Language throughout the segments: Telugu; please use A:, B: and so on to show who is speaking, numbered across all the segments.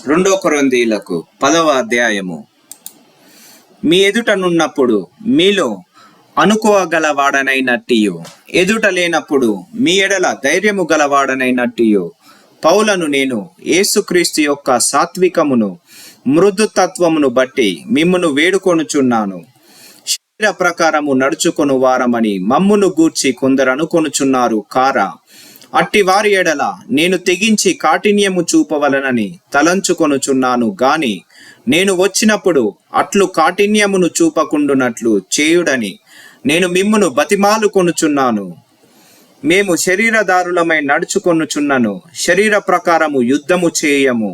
A: రెండో కొరింథీయులకు 10వ అధ్యాయము. మీ ఎదుటనున్నప్పుడు మీలో అనుకోగలవాడనైనట్టియు, ఎదుట లేనప్పుడు మీ ఎడల ధైర్యము గలవాడనైనట్టియు పౌలను నేను యేసుక్రీస్తు యొక్క సాత్వికమును మృదుతత్వమును బట్టి మిమ్మును వేడుకొనుచున్నాను. శరీర ప్రకారము నడుచుకొను వారమని మమ్మును గూర్చి కొందరు అనుకొనుచున్నారు కారా? అట్టి వారి ఎడల నేను తెగించి కాఠిన్యము చూపవలనని తలంచుకొనుచున్నాను గాని నేను వచ్చినప్పుడు అట్లు కాఠిన్యమును చూపకుండునట్లు చేయుడని నేను మిమ్మును బతిమాలుకొనుచున్నాను. మేము శరీరదారులమై నడుచుకొనుచున్నను, శరీర ప్రకారము యుద్ధము చేయము.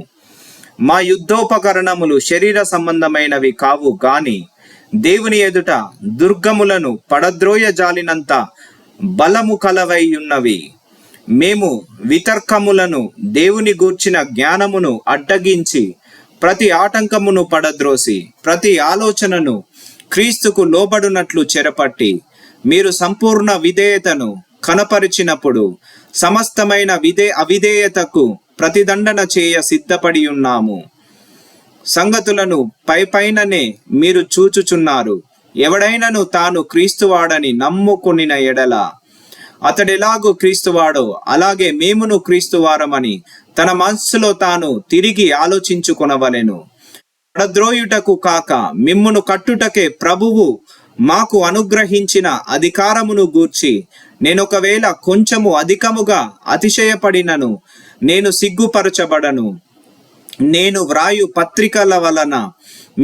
A: మా యుద్ధోపకరణములు శరీర సంబంధమైనవి కావు గాని దేవుని ఎదుట దుర్గములను పడద్రోయ జాలినంత బలము కలవై ఉన్నవి. మేము వితర్కములను దేవుని గూర్చిన జ్ఞానమును అడ్డగించి ప్రతి ఆటంకమును పడద్రోసి ప్రతి ఆలోచనను క్రీస్తుకు లోబడునట్లు చెరపట్టి మీరు సంపూర్ణ విధేయతను కనపరిచినప్పుడు సమస్తమైన అవిధేయతకు ప్రతిదండన చేయ సిద్ధపడి ఉన్నాము. సంగతులను పైపైననే మీరు చూచుచున్నారు. ఎవడైనను తాను క్రీస్తువాడని నమ్ముకొనిన ఎడల అతడెలాగూ క్రీస్తువాడో అలాగే మేమును క్రీస్తువారమని తన మనస్సులో తాను తిరిగి ఆలోచించుకొనవలెను. పడద్రోయుటకు కాక మిమ్మును కట్టుటకే ప్రభువు మాకు అనుగ్రహించిన అధికారమును గూర్చి నేనొకవేళ కొంచెము అధికముగా అతిశయపడినను నేను సిగ్గుపరచబడను. నేను వ్రాయు పత్రికల వలన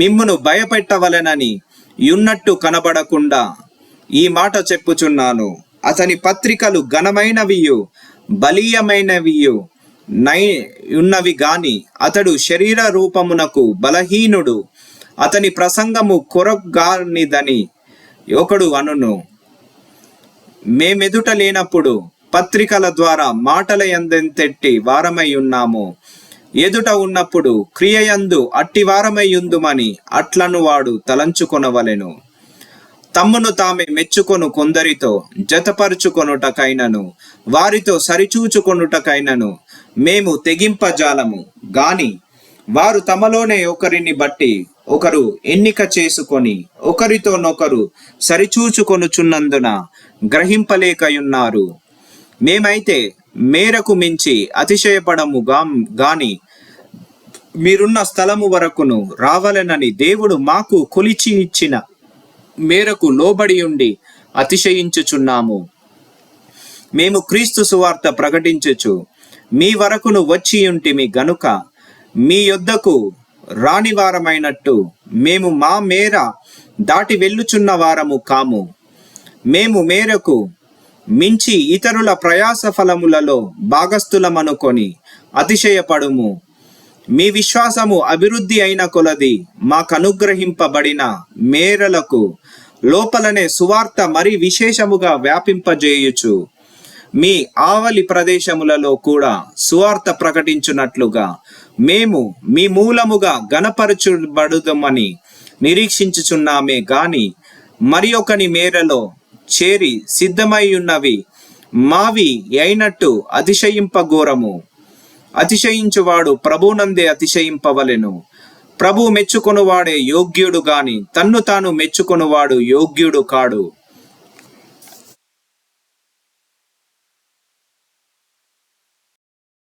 A: మిమ్మును భయపెట్టవలెనని యున్నట్టు కనబడకుండా ఈ మాట చెప్పుచున్నాను. అతని పత్రికలు ఘనమైనవియు బలీయమైనవియు ఉన్నవి గాని అతడు శరీర రూపమునకు బలహీనుడు. అతని ప్రసంగము కొరగానిదని ఒకడు అనును. మేమెదుట లేనప్పుడు పత్రికల ద్వారా మాటల యందెంతెట్టి వారమై ఉన్నాము. ఎదుట ఉన్నప్పుడు క్రియయందు అట్టి వారమై ఉందుమని అట్లను వాడు తలంచుకొనవలెను. తమ్మును తామే మెచ్చుకొను కొందరితో జతపరుచుకొనుటకైనను వారితో సరిచూచుకొనుటకైనను మేము తెగింపజాలము గాని వారు తమలోనే ఒకరిని బట్టి ఒకరు ఎన్నిక చేసుకొని ఒకరితోనొకరు సరిచూచుకొనుచున్నందున గ్రహింపలేకయున్నారు. మేమైతే మేరకు మించి అతిశయపడము గాని మీరున్న స్థలము వరకును రావాలనని దేవుడు మాకు కొలిచి ఇచ్చిన మేరకు లోబడి ఉండి అతిశయించుచున్నాము. మేము క్రీస్తు సువార్త ప్రకటించుచు మీ వరకును వచ్చి ఉంటిమి గనుక మీ యొద్దకు రానివారమైనట్టు మేము మా మేర దాటి వెళ్ళుచున్న వారము కాము. మేము మేరకు మించి ఇతరుల ప్రయాస ఫలములలో భాగస్థులమనుకొని అతిశయపడుము. మీ విశ్వాసము అభివృద్ధి అయిన కొలది మాకనుగ్రహింపబడిన మేరలకు లోపలనే సువార్త మరి విశేషముగా వ్యాపింపజేయుచు మీ ఆవలి ప్రదేశములలో కూడా సువార్త ప్రకటించున్నట్లుగా మేము మీ మూలముగా గణపరచబడుదమని నిరీక్షించుచున్నామే గాని మరి ఒకని మేరలో చేరి సిద్ధమై ఉన్నవి మావి అయినట్టు అతిశయింపఘోరము. అతిశయించువాడు ప్రభునందే అతిశయింపవలెను. ప్రభు మెచ్చుకొనువాడే యోగ్యుడు గాని తన్ను తాను మెచ్చుకొనువాడు యోగ్యుడు కాడు.